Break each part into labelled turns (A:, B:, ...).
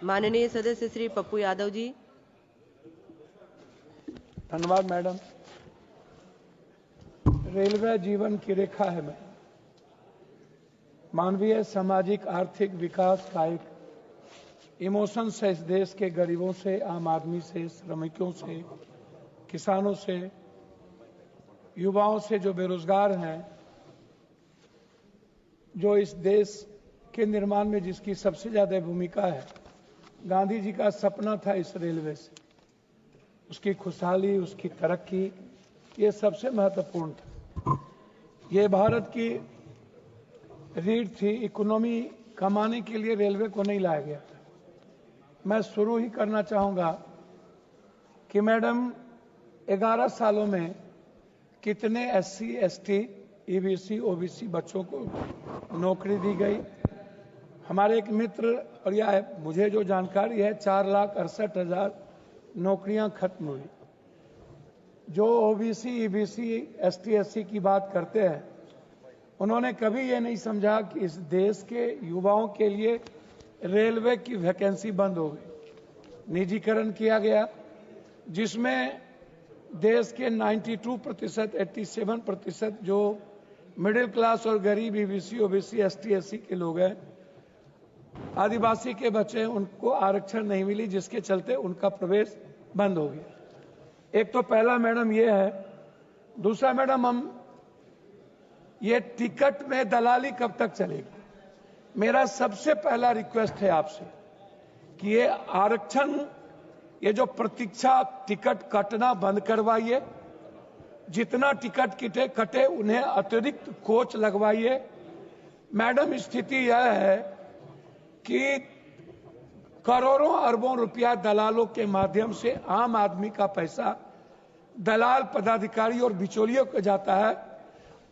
A: माननीय सदस्य श्री पप्पू यादव जी।
B: धन्यवाद मैडम। रेलवे जीवन की रेखा है मैडम। मानवीय, सामाजिक, आर्थिक विकास का एक इमोशन है इस देश के गरीबों से, आम आदमी से, श्रमिकों से, किसानों से, युवाओं से, जो बेरोजगार हैं, जो इस देश के निर्माण में जिसकी सबसे ज्यादा भूमिका है। गांधी जी का सपना था इस रेलवे से, उसकी खुशहाली, उसकी तरक्की, ये सबसे महत्वपूर्ण था। ये भारत की रीढ़ थी। इकोनॉमी कमाने के लिए रेलवे को नहीं लाया गया था। मैं शुरू ही करना चाहूंगा कि मैडम 11 सालों में कितने SC, ST, EBC, OBC बच्चों को नौकरी दी गई। हमारे एक मित्र, और यह मुझे जो जानकारी है, 4,68,000 नौकरियां खत्म हुई। जो OBC, EBC, ST, SC की बात करते हैं, उन्होंने कभी ये नहीं समझा कि इस देश के युवाओं के लिए रेलवे की वैकेंसी बंद हो गई। निजीकरण किया गया, जिसमें देश के 92%, 87% जो मिडिल क्लास और गरीब EBC, OBC, ST, SC के लोग हैं, आदिवासी के बच्चे, उनको आरक्षण नहीं मिली, जिसके चलते उनका प्रवेश बंद हो गया। एक तो पहला मैडम ये है। दूसरा मैडम, हम ये टिकट में दलाली कब तक चलेगी? मेरा सबसे पहला रिक्वेस्ट है आपसे कि ये आरक्षण, ये जो प्रतीक्षा टिकट कटना बंद करवाइए। जितना टिकट कटे उन्हें अतिरिक्त कोच लगवाइए। मैडम, स्थिति यह है कि करोड़ों अरबों रुपया दलालों के माध्यम से आम आदमी का पैसा दलाल, पदाधिकारी और बिचौलियों को जाता है।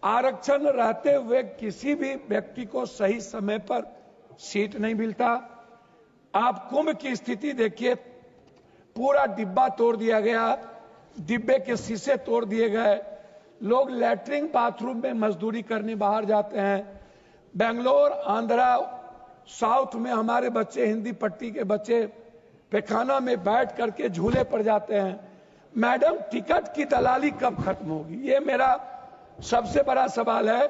B: आरक्षण रहते हुए किसी भी व्यक्ति को सही समय पर सीट नहीं मिलता। आप कुंभ की स्थिति देखिए, पूरा डिब्बा तोड़ दिया गया, डिब्बे के शीशे तोड़ दिए गए। लोग लैट्रिन बाथरूम में मजदूरी करने बाहर जाते हैं। बेंगलोर, आंध्रा, साउथ में हमारे बच्चे, हिंदी पट्टी के बच्चे पैखाना में बैठ करके झूले पर जाते हैं। मैडम, टिकट की दलाली कब खत्म होगी? ये मेरा सबसे बड़ा सवाल है।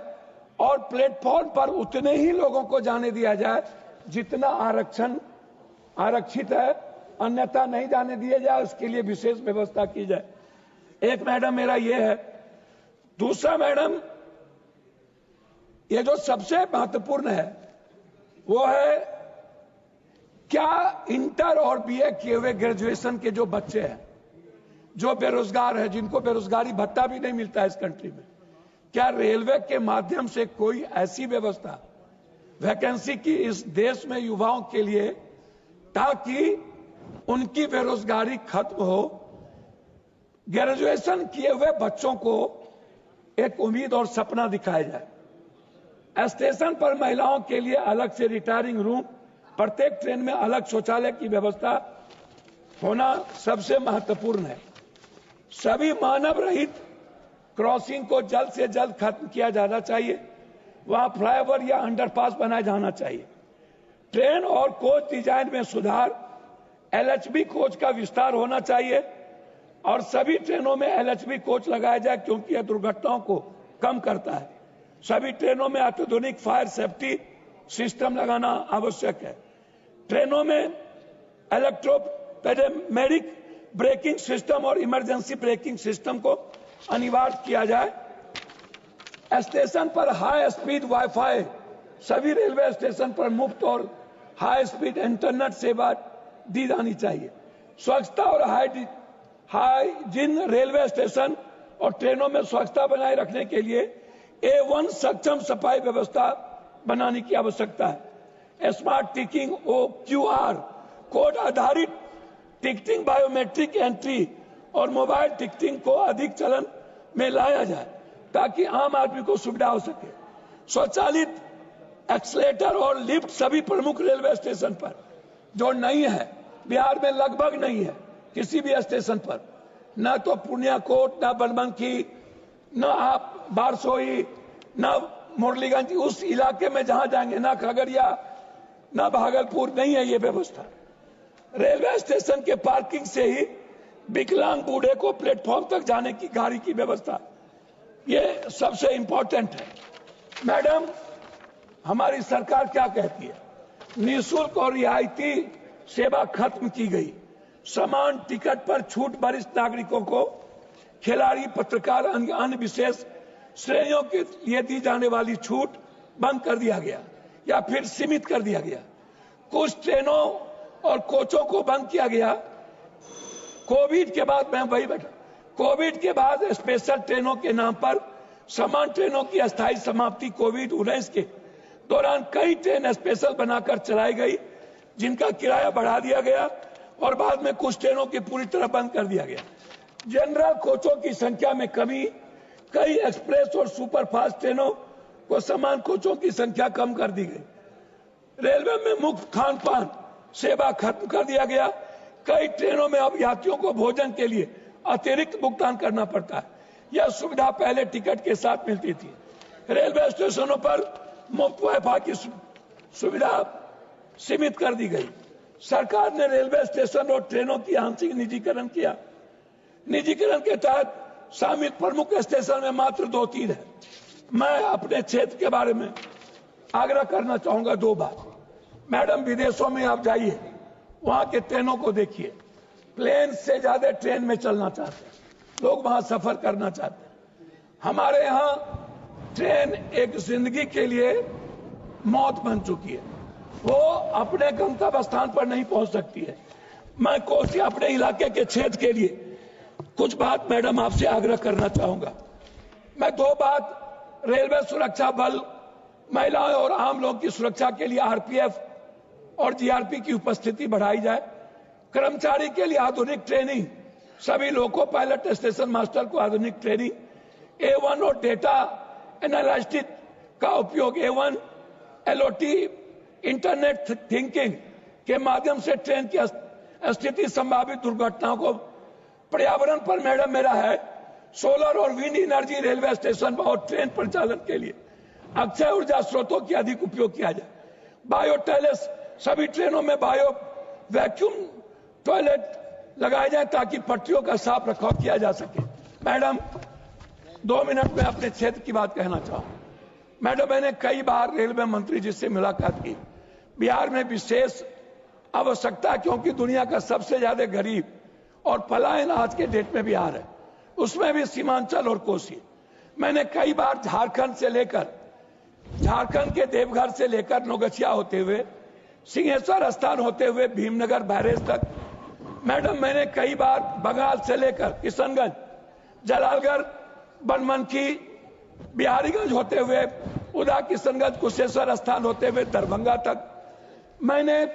B: और प्लेटफॉर्म पर उतने ही लोगों को जाने दिया जाए जितना आरक्षित है, अन्यथा नहीं जाने दिया जाए, उसके लिए विशेष व्यवस्था की जाए। एक मैडम मेरा ये है। दूसरा मैडम, ये जो सबसे महत्वपूर्ण है वो है, क्या इंटर और BA किए हुए ग्रेजुएशन के जो बच्चे हैं, जो बेरोजगार हैं, जिनको बेरोजगारी भत्ता भी नहीं मिलता है इस कंट्री में, क्या रेलवे के माध्यम से कोई ऐसी व्यवस्था वैकेंसी की इस देश में युवाओं के लिए, ताकि उनकी बेरोजगारी खत्म हो? ग्रेजुएशन किए हुए बच्चों को एक उम्मीद और सपना दिखाया जाए। स्टेशन पर महिलाओं के लिए अलग से रिटायरिंग रूम, प्रत्येक ट्रेन में अलग शौचालय की व्यवस्था होना सबसे महत्वपूर्ण है। सभी मानव रहित क्रॉसिंग को जल्द से जल्द खत्म किया जाना चाहिए। वहां फ्लाईओवर या अंडरपास बनाया जाना चाहिए। ट्रेन और कोच डिजाइन में सुधार, LHB कोच का विस्तार होना चाहिए और सभी ट्रेनों में LHB कोच लगाया जाए, क्योंकि यह दुर्घटनाओं को कम करता है। सभी ट्रेनों में अत्याधुनिक फायर सेफ्टी सिस्टम लगाना आवश्यक है। ट्रेनों में इलेक्ट्रोपेडेमेडिक ब्रेकिंग सिस्टम और इमरजेंसी ब्रेकिंग सिस्टम को अनिवार्य किया जाए। स्टेशन पर हाई स्पीड वाईफाई, सभी रेलवे स्टेशन पर मुफ्त और हाई स्पीड इंटरनेट सेवा दी जानी चाहिए। स्वच्छता और हाइजीन, रेलवे स्टेशन और ट्रेनों में स्वच्छता बनाए रखने के लिए A1 सक्षम सफाई व्यवस्था बनाने की आवश्यकता है। स्मार्ट टिकटिंग OQR कोड आधारित टिकटिंग, बायोमेट्रिक एंट्री और मोबाइल टिकटिंग को अधिक चलन में लाया जाए, ताकि आम आदमी को सुविधा हो सके। स्वचालित एक्सलेटर और लिफ्ट सभी प्रमुख रेलवे स्टेशन पर, जो नहीं है बिहार में, लगभग नहीं है किसी भी स्टेशन पर, न तो पूर्णिया कोट, न बनमनखी, न आप बारसोई, न मुरलीगंज, उस इलाके में जहां जाएंगे, न खगड़िया, न भागलपुर, नहीं है ये व्यवस्था। रेलवे स्टेशन के पार्किंग से ही विकलांग बूढ़े को प्लेटफॉर्म तक जाने की गाड़ी की व्यवस्था, ये सबसे इंपॉर्टेंट है। मैडम, हमारी सरकार क्या कहती है? निःशुल्क और रियायती सेवा खत्म की गई। समान टिकट पर छूट वरिष्ठ नागरिकों को, खिलाड़ी, पत्रकार, अन्य विशेष श्रेणियों के लिए दी जाने वाली छूट बंद कर दिया गया या फिर सीमित कर दिया गया। कुछ ट्रेनों और कोचों को बंद किया गया। कोविड के बाद, मैं वही बैठा, कोविड के बाद स्पेशल ट्रेनों के नाम पर समान ट्रेनों की अस्थायी समाप्ति। कोविड-19 के दौरान कई ट्रेन स्पेशल बनाकर चलाई गई, जिनका किराया बढ़ा दिया गया और बाद में कुछ ट्रेनों की पूरी तरह बंद कर दिया गया। जनरल कोचों की संख्या में कमी, कई एक्सप्रेस और सुपरफास्ट ट्रेनों को समान कोचों की संख्या कम कर दी गई। रेलवे में मुफ्त खान पान सेवा खत्म कर दिया गया। कई ट्रेनों में अब यात्रियों को भोजन के लिए अतिरिक्त भुगतान करना पड़ता है। यह सुविधा पहले टिकट के साथ मिलती थी। रेलवे स्टेशनों पर मुफ्त वाईफाई की सुविधा सीमित कर दी गई। सरकार ने रेलवे स्टेशन और ट्रेनों की आंशिक निजीकरण किया। निजीकरण के तहत शामिल प्रमुख स्टेशन में मात्र 2-3 है। मैं अपने क्षेत्र के बारे में आग्रह करना चाहूंगा 2 बात। मैडम, विदेशों में आप जाइए, वहां के ट्रेनों को देखिए, प्लेन से ज्यादा ट्रेन में चलना चाहते हैं लोग, वहां सफर करना चाहते हैं। हमारे यहाँ ट्रेन एक जिंदगी के लिए मौत बन चुकी है। वो अपने गंतव्य स्थान पर नहीं पहुंच सकती है। मैं कोसी अपने इलाके के क्षेत्र के लिए कुछ बात मैडम आपसे आग्रह करना चाहूंगा। मैं 2 बात, रेलवे सुरक्षा बल, महिलाओं और आम लोगों की सुरक्षा के लिए आरपीएफ और जीआरपी की उपस्थिति बढ़ाई जाए। कर्मचारी के लिए आधुनिक ट्रेनिंग, सभी लोको पायलट, स्टेशन मास्टर को आधुनिक ट्रेनिंग, A1 और डेटा एनालिटिक्स का उपयोग, A1 LOT, इंटरनेट थिंकिंग के माध्यम से ट्रेन की स्थिति, संभावित दुर्घटनाओं को। पर्यावरण पर मैडम मेरा है, सोलर और विंड एनर्जी रेलवे स्टेशन और ट्रेन परिचालन के लिए अक्षय ऊर्जा स्रोतों की अधिक उपयोग किया जाए। बायो टॉयलेट, सभी ट्रेनों में बायो वैक्यूम टॉयलेट लगाए जाए ताकि पटरियों का साफ रखरखाव किया जा सके। मैडम, 2 मिनट में अपने क्षेत्र की बात कहना चाहूं। मैडम, मैंने कई बार रेलवे मंत्री जी से मुलाकात की। बिहार में विशेष आवश्यकता, क्योंकि दुनिया का सबसे ज्यादा गरीब और पलायन आज के डेट में बिहार है, उसमें भी सीमांचल और कोसी। मैंने कई बार झारखंड के देवघर से लेकर नौगछिया होते हुए, सिंहेश्वर स्थान होते हुए भीमनगर बैरेज तक, मैडम मैंने कई बार बंगाल से लेकर किशनगंज, जलालगढ़, बनमनखी, बिहारीगंज होते हुए उदा, किशनगंज, कुशेश्वर स्थान होते हुए दरभंगा तक, मैंने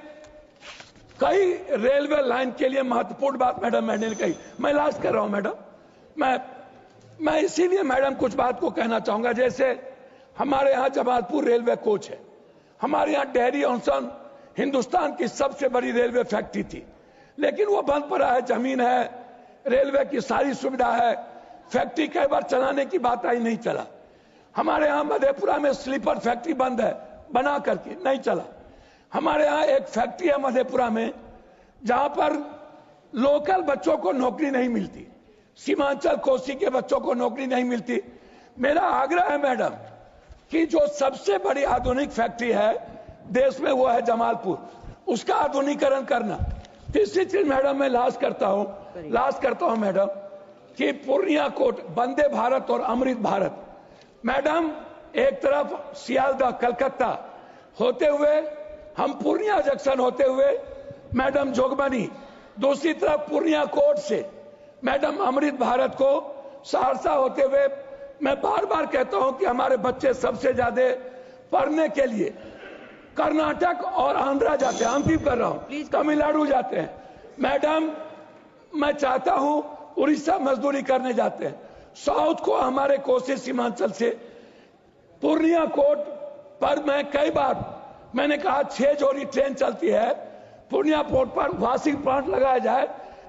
B: कई रेलवे लाइन के लिए महत्वपूर्ण बात मैडम मैंने कही। मैं लास्ट कर रहा हूं मैडम। मैं इसीलिए मैडम कुछ बात को कहना चाहूंगा। जैसे हमारे यहाँ जमालपुर रेलवे कोच है, हमारे यहाँ डेहरी ऑनसन हिंदुस्तान की सबसे बड़ी रेलवे फैक्ट्री थी, लेकिन वो बंद पड़ा है। जमीन है, रेलवे की सारी सुविधा है, फैक्ट्री कई बार चलाने की बात आई, नहीं चला। हमारे यहाँ मधेपुरा में स्लीपर फैक्ट्री बंद है, बना करके नहीं चला। हमारे यहाँ एक फैक्ट्री है मधेपुरा में, जहां पर लोकल बच्चों को नौकरी नहीं मिलती, सीमांचल कोसी के बच्चों को नौकरी नहीं मिलती। मेरा आग्रह है मैडम कि जो सबसे बड़ी आधुनिक फैक्ट्री है देश में वो है जमालपुर, उसका आधुनिकीकरण करना। तीसरी चीज मैडम मैं लास्ट करता हूं मैडम, कि पूर्णिया कोट, वंदे भारत और अमृत भारत। मैडम, एक तरफ सियालदह कलकत्ता होते हुए हम पूर्णिया जंक्शन होते हुए मैडम जोगबनी, दूसरी तरफ पूर्णिया कोट से मैडम अमृत भारत को सहरसा होते हुए। मैं बार बार कहता हूं कि हमारे बच्चे सबसे ज्यादा पढ़ने के लिए कर्नाटक और आंध्रा जाते हैं, अंतिम कर रहा हूं, तमिलनाडु जाते हैं। मैडम, मैं चाहता हूं उड़ीसा मजदूरी करने जाते हैं। साउथ को हमारे कोसी सीमांचल से पूर्णिया कोट पर मैं कई बार मैंने कहा 6 जोड़ी ट्रेन चलती है, पूर्णिया पोर्ट पर वॉशिंग प्लांट लगाया जाए,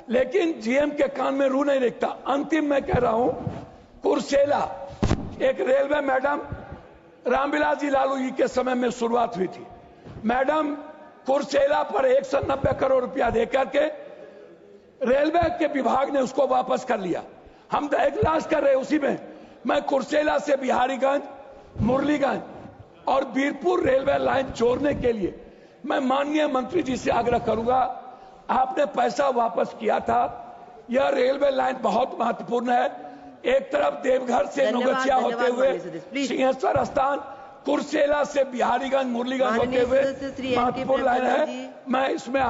B: लेकिन जीएम के कान में रू नहीं दिखता। अंतिम मैं कह रहा हूं, कुर्सेला एक रेलवे मैडम रामविलास जी लालू जी के समय में शुरुआत हुई थी। मैडम, कुर्सेला पर 190 करोड़ रुपया देकर के रेलवे के विभाग ने उसको वापस कर लिया। हम तो एक लाश कर रहे उसी में। मैं कुर्सेला से बिहारीगंज, मुरलीगंज और बीरपुर रेलवे लाइन जोड़ने के लिए मैं माननीय मंत्री जी से आग्रह करूंगा, आपने पैसा वापस किया था। यह रेलवे लाइन बहुत महत्वपूर्ण है। एक तरफ देवघर से नौगछिया होते हुए सिंहेश्वर स्थान, कुर्सेला से बिहारीगंज, मुरलीगंज होते हुए महत्वपूर्ण लाइन है। मैं इसमें